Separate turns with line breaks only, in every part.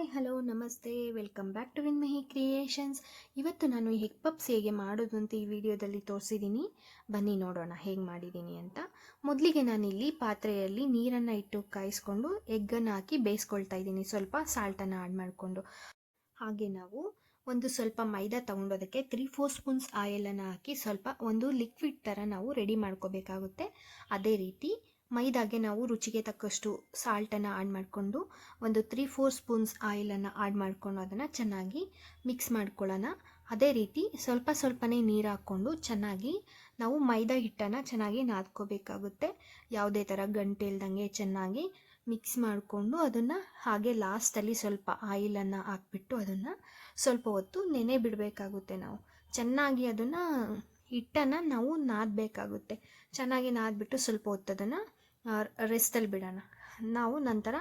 Hi hello ನಮಸ್ತೆ, welcome back to ವಿನ್ಮಹಿ creations. ಇವತ್ತು ನಾನು ಎಗ್ ಪಪ್ಸ್ ಹೇಗೆ ಮಾಡೋದು ಅಂತ ಈ ವಿಡಿಯೋದಲ್ಲಿ ತೋರಿಸಿದ್ದೀನಿ. ಬನ್ನಿ ನೋಡೋಣ ಹೇಗೆ ಮಾಡಿದ್ದೀನಿ ಅಂತ. ಮೊದಲಿಗೆ ನಾನಿಲ್ಲಿ ಪಾತ್ರೆಯಲ್ಲಿ ನೀರನ್ನು ಇಟ್ಟು ಕಾಯಿಸ್ಕೊಂಡು ಎಗ್ಗನ್ನು ಹಾಕಿ ಬೇಯಿಸ್ಕೊಳ್ತಾ ಇದ್ದೀನಿ, ಸ್ವಲ್ಪ ಸಾಲ್ಟನ್ನು ಆ್ಯಡ್ ಮಾಡಿಕೊಂಡು. ಹಾಗೆ ನಾವು ಸ್ವಲ್ಪ ಮೈದಾ ತೊಗೊಂಡೋದಕ್ಕೆ 3-4 ಸ್ಪೂನ್ಸ್ ಆಯಿಲನ್ನು ಹಾಕಿ ಸ್ವಲ್ಪ ಒಂದು ಲಿಕ್ವಿಡ್ ಥರ ನಾವು ರೆಡಿ ಮಾಡ್ಕೋಬೇಕಾಗುತ್ತೆ. ಅದೇ ರೀತಿ ಮೈದಾಗೆ ನಾವು ರುಚಿಗೆ ತಕ್ಕಷ್ಟು ಸಾಲ್ಟನ್ನು ಆ್ಯಡ್ ಮಾಡಿಕೊಂಡು ಒಂದು 3-4 ಸ್ಪೂನ್ಸ್ ಆಯಿಲನ್ನು ಆ್ಯಡ್ ಮಾಡಿಕೊಂಡು ಅದನ್ನು ಚೆನ್ನಾಗಿ ಮಿಕ್ಸ್ ಮಾಡ್ಕೊಳ್ಳೋಣ. ಅದೇ ರೀತಿ ಸ್ವಲ್ಪನೇ ನೀರು ಹಾಕ್ಕೊಂಡು ಚೆನ್ನಾಗಿ ನಾವು ಮೈದಾ ಹಿಟ್ಟನ್ನು ಚೆನ್ನಾಗಿ ನಾದ್ಕೋಬೇಕಾಗುತ್ತೆ. ಯಾವುದೇ ಥರ ಗಂಟೆ ಇಲ್ದಂಗೆ ಚೆನ್ನಾಗಿ ಮಿಕ್ಸ್ ಮಾಡಿಕೊಂಡು ಅದನ್ನು ಹಾಗೆ ಲಾಸ್ಟಲ್ಲಿ ಸ್ವಲ್ಪ ಆಯಿಲನ್ನು ಹಾಕ್ಬಿಟ್ಟು ಅದನ್ನು ಸ್ವಲ್ಪ ಹೊತ್ತು ನೆನೆ ಬಿಡಬೇಕಾಗುತ್ತೆ. ನಾವು ಚೆನ್ನಾಗಿ ಅದನ್ನು ಹಿಟ್ಟನ್ನು ನಾವು ನಾದಬೇಕಾಗುತ್ತೆ. ಚೆನ್ನಾಗಿ ನಾದ್ಬಿಟ್ಟು ಸ್ವಲ್ಪ ಹೊತ್ತು ಅದನ್ನು ರೆಸ್ಟಲ್ಲಿ ಬಿಡೋಣ. ನಾವು ನಂತರ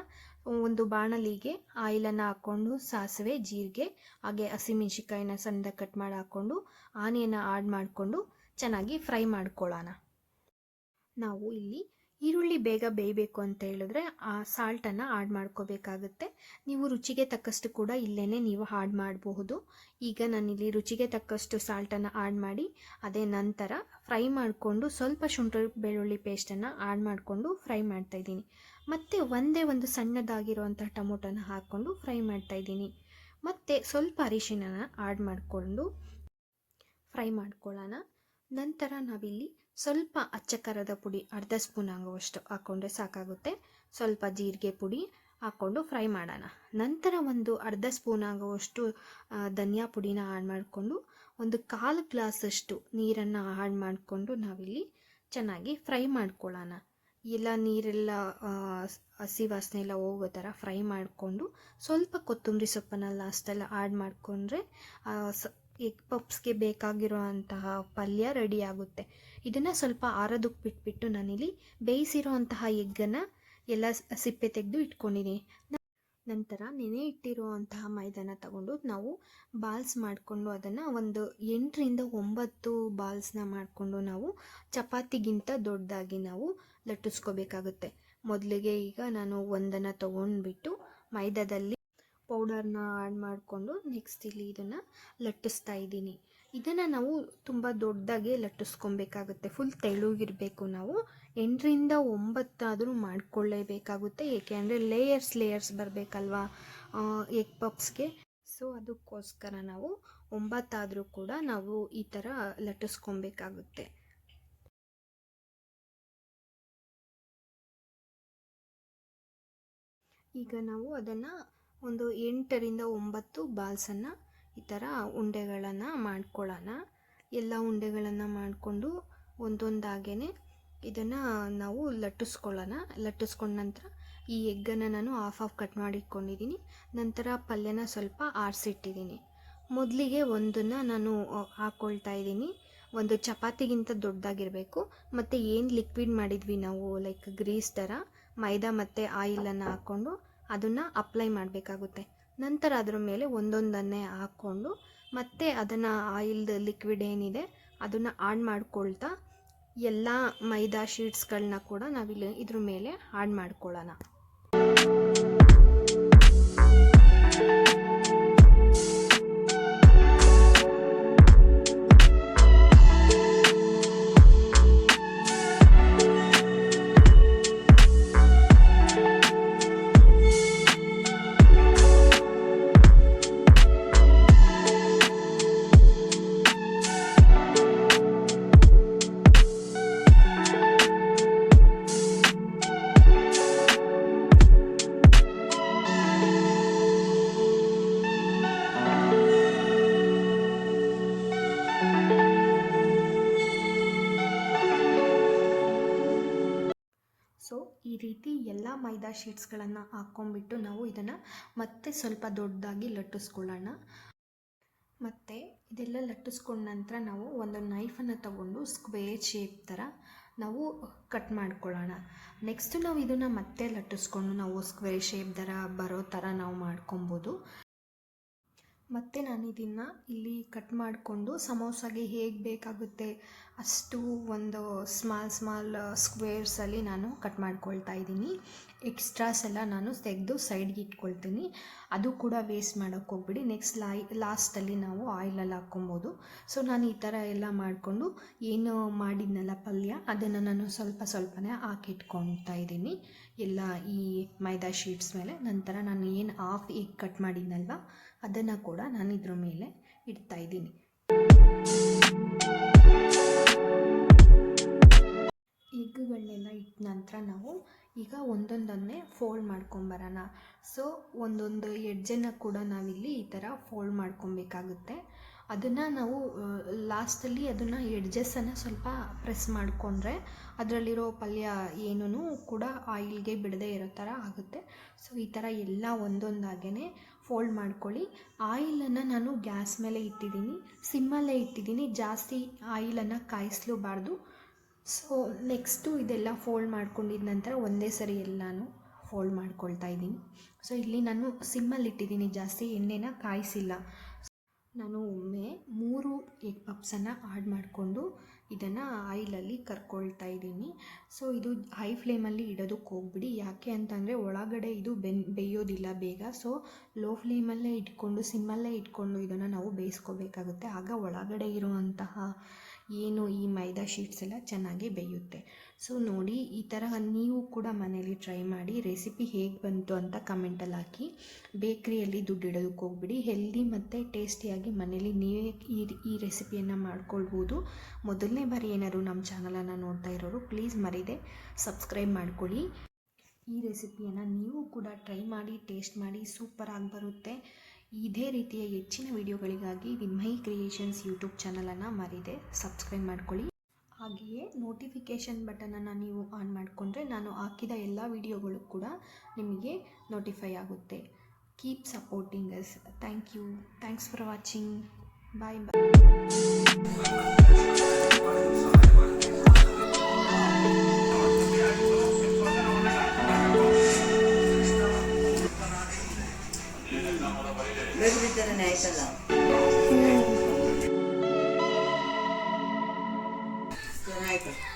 ಒಂದು ಬಾಣಲಿಗೆ ಆಯಿಲನ್ನು ಹಾಕ್ಕೊಂಡು ಸಾಸಿವೆ, ಜೀರಿಗೆ ಹಾಗೆ ಹಸಿಮೆಣ್ಸಿಕಾಯಿನ ಸಣ್ಣದಾಗಿ ಕಟ್ ಮಾಡಿ ಹಾಕ್ಕೊಂಡು ಆನಿಯನ್ನ ಆ್ಯಡ್ ಮಾಡಿಕೊಂಡು ಚೆನ್ನಾಗಿ ಫ್ರೈ ಮಾಡ್ಕೊಳ್ಳೋಣ. ನಾವು ಇಲ್ಲಿ ಈರುಳ್ಳಿ ಬೇಗ ಬೇಯಬೇಕು ಅಂತ ಹೇಳಿದ್ರೆ ಆ ಸಾಲ್ಟನ್ನು ಆ್ಯಡ್ ಮಾಡ್ಕೋಬೇಕಾಗುತ್ತೆ. ನೀವು ರುಚಿಗೆ ತಕ್ಕಷ್ಟು ಕೂಡ ಇಲ್ಲೇ ನೀವು ಆ್ಯಡ್ ಮಾಡಬಹುದು. ಈಗ ನಾನಿಲ್ಲಿ ರುಚಿಗೆ ತಕ್ಕಷ್ಟು ಸಾಲ್ಟನ್ನು ಆ್ಯಡ್ ಮಾಡಿ ಅದೇ ನಂತರ ಫ್ರೈ ಮಾಡಿಕೊಂಡು ಸ್ವಲ್ಪ ಶುಂಠಿ ಬೆಳ್ಳುಳ್ಳಿ ಪೇಸ್ಟನ್ನು ಆ್ಯಡ್ ಮಾಡಿಕೊಂಡು ಫ್ರೈ ಮಾಡ್ತಾಯಿದ್ದೀನಿ. ಮತ್ತು ಒಂದೇ ಒಂದು ಸಣ್ಣದಾಗಿರುವಂಥ ಟೊಮೊಟೊನ ಹಾಕ್ಕೊಂಡು ಫ್ರೈ ಮಾಡ್ತಾಯಿದ್ದೀನಿ. ಮತ್ತು ಸ್ವಲ್ಪ ಅರಿಶಿಣನ ಆ್ಯಡ್ ಮಾಡಿಕೊಂಡು ಫ್ರೈ ಮಾಡ್ಕೊಳ್ಳೋಣ. ನಂತರ ನಾವಿಲ್ಲಿ ಸ್ವಲ್ಪ ಅಚ್ಚ ಖಾರದ ಪುಡಿ ಅರ್ಧ ಸ್ಪೂನ್ ಆಗುವಷ್ಟು ಹಾಕ್ಕೊಂಡ್ರೆ ಸಾಕಾಗುತ್ತೆ. ಸ್ವಲ್ಪ ಜೀರಿಗೆ ಪುಡಿ ಹಾಕ್ಕೊಂಡು ಫ್ರೈ ಮಾಡೋಣ. ನಂತರ ಒಂದು ಅರ್ಧ ಸ್ಪೂನ್ ಆಗುವಷ್ಟು ಧನಿಯಾ ಪುಡಿನ ಆ್ಯಡ್ ಮಾಡಿಕೊಂಡು ಒಂದು 1/4 ಗ್ಲಾಸಷ್ಟು ನೀರನ್ನು ಆ್ಯಡ್ ಮಾಡಿಕೊಂಡು ನಾವಿಲ್ಲಿ ಚೆನ್ನಾಗಿ ಫ್ರೈ ಮಾಡ್ಕೊಳ್ಳೋಣ. ಎಲ್ಲ ನೀರೆಲ್ಲ ಹಸಿ ವಾಸನೆ ಎಲ್ಲ ಹೋಗೋ ಥರ ಫ್ರೈ ಮಾಡಿಕೊಂಡು ಸ್ವಲ್ಪ ಕೊತ್ತಂಬರಿ ಸೊಪ್ಪನ್ನು ಲಾಸ್ಟಲ್ಲಿ ಆ್ಯಡ್ ಮಾಡಿಕೊಂಡ್ರೆ ಎಗ್ ಪಪ್ಸ್ಗೆ ಬೇಕಾಗಿರುವಂತಹ ಪಲ್ಯ ರೆಡಿ ಆಗುತ್ತೆ. ಇದನ್ನು ಸ್ವಲ್ಪ ಆರೋದಕ್ಕೆ ಬಿಟ್ಬಿಟ್ಟು ನಾನಿಲ್ಲಿ ಬೇಯಿಸಿರೋ ಅಂತಹ ಎಗ್ಗನ್ನು ಎಲ್ಲ ಸಿಪ್ಪೆ ತೆಗೆದು ಇಟ್ಕೊಂಡಿದ್ದೀನಿ. ನಂತರ ನೆನೆ ಇಟ್ಟಿರುವಂತಹ ಮೈದಾನ ತಗೊಂಡು ನಾವು ಬಾಲ್ಸ್ ಮಾಡಿಕೊಂಡು ಅದನ್ನು ಒಂದು 8-9 ಬಾಲ್ಸ್ನ ಮಾಡಿಕೊಂಡು ನಾವು ಚಪಾತಿಗಿಂತ ದೊಡ್ಡದಾಗಿ ನಾವು ಲಟ್ಟಿಸ್ಕೋಬೇಕಾಗುತ್ತೆ. ಮೊದಲಿಗೆ ಈಗ ನಾನು ಒಂದನ್ನು ತೊಗೊಂಡ್ಬಿಟ್ಟು ಮೈದಾದಲ್ಲಿ ಪೌಡರ್ನ ಆ್ಯಡ್ ಮಾಡಿಕೊಂಡು ನೆಕ್ಸ್ಟ್ ಇಲ್ಲಿ ಇದನ್ನು ಲಟ್ಟಿಸ್ತಾ ಇದ್ದೀನಿ. ಇದನ್ನು ನಾವು ತುಂಬ ದೊಡ್ಡದಾಗಿ ಲಟ್ಟಿಸ್ಕೊಬೇಕಾಗುತ್ತೆ. ಫುಲ್ ತೆಳುಗಿರಬೇಕು. ನಾವು 8-9 ಆದರೂ ಮಾಡಿಕೊಳ್ಳೇಬೇಕಾಗುತ್ತೆ. ಏಕೆಂದರೆ ಲೇಯರ್ಸ್ ಬರಬೇಕಲ್ವಾ ಎಗ್ ಪಪ್ಸ್ಗೆ. ಸೊ ಅದಕ್ಕೋಸ್ಕರ ನಾವು 9 ಆದರೂ ಕೂಡ ನಾವು ಈ ಥರ ಲಟ್ಟಿಸ್ಕೊಬೇಕಾಗುತ್ತೆ. ಈಗ ನಾವು ಅದನ್ನು ಒಂದು 8-9 ಬಾಲ್ಸನ್ನು ಈ ಥರ ಉಂಡೆಗಳನ್ನು ಮಾಡ್ಕೊಳ್ಳೋಣ. ಎಲ್ಲ ಉಂಡೆಗಳನ್ನು ಮಾಡಿಕೊಂಡು ಒಂದೊಂದಾಗೇ ಇದನ್ನು ನಾವು ಲಟ್ಟಿಸ್ಕೊಳ್ಳೋಣ. ಲಟ್ಟಿಸ್ಕೊಂಡ ನಂತರ ಈ ಎಗ್ಗನ್ನು ನಾನು ಹಾಫ್ ಕಟ್ ಮಾಡಿ ಇಟ್ಕೊಂಡಿದ್ದೀನಿ. ನಂತರ ಪಲ್ಯನ ಸ್ವಲ್ಪ ಆರಿಸಿಟ್ಟಿದ್ದೀನಿ. ಮೊದಲಿಗೆ ಒಂದನ್ನು ನಾನು ಹಾಕ್ಕೊಳ್ತಾ ಇದ್ದೀನಿ. ಒಂದು ಚಪಾತಿಗಿಂತ ದೊಡ್ಡದಾಗಿರಬೇಕು. ಮತ್ತು ಏನು ಲಿಕ್ವಿಡ್ ಮಾಡಿದ್ವಿ ನಾವು ಲೈಕ್ ಗ್ರೀಸ್ ಥರ ಮೈದಾ ಮತ್ತು ಆಯಿಲನ್ನು ಹಾಕ್ಕೊಂಡು ಅದನ್ನು ಅಪ್ಲೈ ಮಾಡಬೇಕಾಗುತ್ತೆ. ನಂತರ ಅದರ ಮೇಲೆ ಒಂದೊಂದನ್ನೇ ಹಾಕ್ಕೊಂಡು ಮತ್ತೆ ಅದನ್ನು ಆಯಿಲ್ದು ಲಿಕ್ವಿಡ್ ಏನಿದೆ ಅದನ್ನು ಆ್ಯಡ್ ಮಾಡ್ಕೊಳ್ತಾ ಎಲ್ಲ ಮೈದಾ ಶೀಟ್ಸ್ಗಳನ್ನ ಕೂಡ ನಾವಿಲ್ಲಿ ಇದ್ರ ಮೇಲೆ ಆ್ಯಡ್ ಮಾಡ್ಕೊಳ್ಳೋಣ. ಸೊ ಈ ರೀತಿ ಎಲ್ಲ ಮೈದಾ ಶೀಟ್ಸ್ಗಳನ್ನು ಹಾಕ್ಕೊಂಡ್ಬಿಟ್ಟು ನಾವು ಇದನ್ನು ಮತ್ತೆ ಸ್ವಲ್ಪ ದೊಡ್ಡದಾಗಿ ಲಟ್ಟಿಸ್ಕೊಳ್ಳೋಣ. ಮತ್ತು ಇದೆಲ್ಲ ಲಟ್ಟಿಸ್ಕೊಂಡ ನಂತರ ನಾವು ಒಂದು ನೈಫನ್ನು ತಗೊಂಡು ಸ್ಕ್ವೇರ್ ಶೇಪ್ ಥರ ನಾವು ಕಟ್ ಮಾಡ್ಕೊಳ್ಳೋಣ. ನೆಕ್ಸ್ಟ್ ನಾವು ಇದನ್ನು ಮತ್ತೆ ಲಟ್ಟಿಸ್ಕೊಂಡು ನಾವು ಸ್ಕ್ವೇರ್ ಶೇಪ್ ಥರ ಬರೋ ಥರ ನಾವು ಮಾಡ್ಕೊಬೋದು. ಮತ್ತು ನಾನು ಇದನ್ನು ಇಲ್ಲಿ ಕಟ್ ಮಾಡಿಕೊಂಡು ಸಮೋಸಾಗೆ ಹೇಗೆ ಬೇಕಾಗುತ್ತೆ ಅಷ್ಟು ಒಂದು ಸ್ಮಾಲ್ ಸ್ಕ್ವೇರ್ಸಲ್ಲಿ ನಾನು ಕಟ್ ಮಾಡ್ಕೊಳ್ತಾ ಇದ್ದೀನಿ. ಎಕ್ಸ್ಟ್ರಾಸ್ ಎಲ್ಲ ನಾನು ತೆಗೆದು ಸೈಡ್ಗೆ ಇಟ್ಕೊಳ್ತೀನಿ. ಅದು ಕೂಡ ವೇಸ್ಟ್ ಮಾಡೋಕ್ಕೆ ಹೋಗ್ಬಿಡಿ. ನೆಕ್ಸ್ಟ್ ಲಾಸ್ಟಲ್ಲಿ ನಾವು ಆಯಿಲಲ್ಲಿ ಹಾಕ್ಕೊಬೋದು. ಸೊ ನಾನು ಈ ಥರ ಎಲ್ಲ ಮಾಡಿಕೊಂಡು ಏನು ಮಾಡಿದ್ನಲ್ಲ ಪಲ್ಯ ಅದನ್ನು ನಾನು ಸ್ವಲ್ಪನೇ ಹಾಕಿಟ್ಕೊಳ್ತಾ ಇದ್ದೀನಿ ಎಲ್ಲ ಈ ಮೈದಾ ಶೀಟ್ಸ್ ಮೇಲೆ. ನಂತರ ನಾನು ಏನು ಹಾಫ್ ಎಗ್ ಕಟ್ ಮಾಡಿದ್ನಲ್ವ ಅದನ್ನು ಕೂಡ ನಾನು ಇದ್ರ ಮೇಲೆ ಇಡ್ತಾ ಇದ್ದೀನಿ. ಎಗ್ಗಳನ್ನೆಲ್ಲ ಇಟ್ಟ ನಂತರ ನಾವು ಈಗ ಒಂದೊಂದನ್ನೇ ಫೋಲ್ಡ್ ಮಾಡ್ಕೊಂಬರೋಣ. ಸೊ ಒಂದೊಂದು ಎಡ್ಜನ್ನು ಕೂಡ ನಾವಿಲ್ಲಿ ಈ ಥರ ಫೋಲ್ಡ್ ಮಾಡ್ಕೊಬೇಕಾಗುತ್ತೆ. ಅದನ್ನು ನಾವು ಲಾಸ್ಟಲ್ಲಿ ಅದನ್ನು ಎಡ್ಜಸ್ಸನ್ನು ಸ್ವಲ್ಪ ಪ್ರೆಸ್ ಮಾಡಿಕೊಂಡ್ರೆ ಅದರಲ್ಲಿರೋ ಪಲ್ಯ ಏನೂ ಕೂಡ ಆಯಿಲ್ಗೆ ಬಿಡದೇ ಇರೋ ಥರ ಆಗುತ್ತೆ. ಸೊ ಈ ಥರ ಎಲ್ಲ ಒಂದೊಂದಾಗೇ ಫೋಲ್ಡ್ ಮಾಡ್ಕೊಳ್ಳಿ. ಆಯಿಲನ್ನು ನಾನು ಗ್ಯಾಸ್ ಮೇಲೆ ಇಟ್ಟಿದ್ದೀನಿ, ಸಿಮ್ಮಲ್ಲೇ ಇಟ್ಟಿದ್ದೀನಿ, ಜಾಸ್ತಿ ಆಯಿಲನ್ನು ಕಾಯಿಸಲೂಬಾರ್ದು. ಸೊ ನೆಕ್ಸ್ಟು ಇದೆಲ್ಲ ಫೋಲ್ಡ್ ಮಾಡ್ಕೊಂಡಿದ್ದ ನಂತರ ಒಂದೇ ಸರಿ ಎಲ್ಲನೂ ಫೋಲ್ಡ್ ಮಾಡ್ಕೊಳ್ತಾ ಇದ್ದೀನಿ. ಸೊ ಇಲ್ಲಿ ನಾನು ಸಿಮ್ಮಲ್ಲಿ ಇಟ್ಟಿದ್ದೀನಿ, ಜಾಸ್ತಿ ಎಣ್ಣೆನ ಕಾಯಿಸಿಲ್ಲ. ನಾನು ಒಮ್ಮೆ 3 ಎಗ್ ಪಪ್ಸನ್ನು ಆ್ಯಡ್ ಮಾಡಿಕೊಂಡು ಇದನ್ನು ಆಯಿಲಲ್ಲಿ ಕರ್ಕೊಳ್ತಾ ಇದ್ದೀನಿ. ಸೊ ಇದು ಹೈ ಫ್ಲೇಮಲ್ಲಿ ಇಡೋದಕ್ಕೆ ಹೋಗ್ಬಿಡಿ, ಯಾಕೆ ಅಂತಂದರೆ ಒಳಗಡೆ ಇದು ಬೇಯೋದಿಲ್ಲ ಬೇಗ. ಸೊ ಲೋ ಫ್ಲೇಮಲ್ಲೇ ಇಟ್ಕೊಂಡು ಸಿಮ್ಮಲ್ಲೇ ಇಟ್ಕೊಂಡು ಇದನ್ನು ನಾವು ಬೇಯಿಸ್ಕೋಬೇಕಾಗುತ್ತೆ. ಆಗ ಒಳಗಡೆ ಇರುವಂತಹ ಏನು ಈ ಮೈದಾ ಶೀಟ್ಸ್ ಎಲ್ಲ ಚೆನ್ನಾಗಿ ಬೇಯುತ್ತೆ. ಸೊ ನೋಡಿ, ಈ ಥರ ನೀವು ಕೂಡ ಮನೇಲಿ ಟ್ರೈ ಮಾಡಿ. ರೆಸಿಪಿ ಹೇಗೆ ಬಂತು ಅಂತ ಕಮೆಂಟಲ್ಲಿ ಹಾಕಿ. ಬೇಕ್ರಿಯಲ್ಲಿ ದುಡ್ಡಿಡೋದಕ್ಕೆ ಹೋಗ್ಬಿಡಿ, ಹೆಲ್ದಿ ಮತ್ತು ಟೇಸ್ಟಿಯಾಗಿ ಮನೇಲಿ ನೀವೇ ಈ ರೆಸಿಪಿಯನ್ನು ಮಾಡ್ಕೊಳ್ಬೋದು. ಮೊದಲನೇ ಬಾರಿ ಏನಾದ್ರು ನಮ್ಮ ಚಾನಲನ್ನು ನೋಡ್ತಾ ಇರೋರು ಪ್ಲೀಸ್ ಮರೀದೆ ಸಬ್ಸ್ಕ್ರೈಬ್ ಮಾಡ್ಕೊಳ್ಳಿ. ಈ ರೆಸಿಪಿಯನ್ನು ನೀವು ಕೂಡ ಟ್ರೈ ಮಾಡಿ, ಟೇಸ್ಟ್ ಮಾಡಿ, ಸೂಪರಾಗಿ ಬರುತ್ತೆ. ಇದೇ ರೀತಿಯ ಹೆಚ್ಚಿನ ವಿಡಿಯೋಗಳಿಗಾಗಿ ವಿನ್ಮಯಿ ಕ್ರಿಯೇಷನ್ಸ್ ಯೂಟ್ಯೂಬ್ ಚಾನಲನ್ನು ಮರೀದೆ ಸಬ್ಸ್ಕ್ರೈಬ್ ಮಾಡ್ಕೊಳ್ಳಿ. ಹಾಗೆಯೇ ನೋಟಿಫಿಕೇಷನ್ ಬಟನನ್ನು ನೀವು ಆನ್ ಮಾಡಿಕೊಂಡ್ರೆ ನಾನು ಹಾಕಿದ ಎಲ್ಲ ವಿಡಿಯೋಗಳು ಕೂಡ ನಿಮಗೆ ನೋಟಿಫೈ ಆಗುತ್ತೆ. Keep supporting us. Thank you. Thanks for watching. Bye bye.
ಆಯ್ತಲ್ಲ ಚೆನ್ನಾಯ್ತು.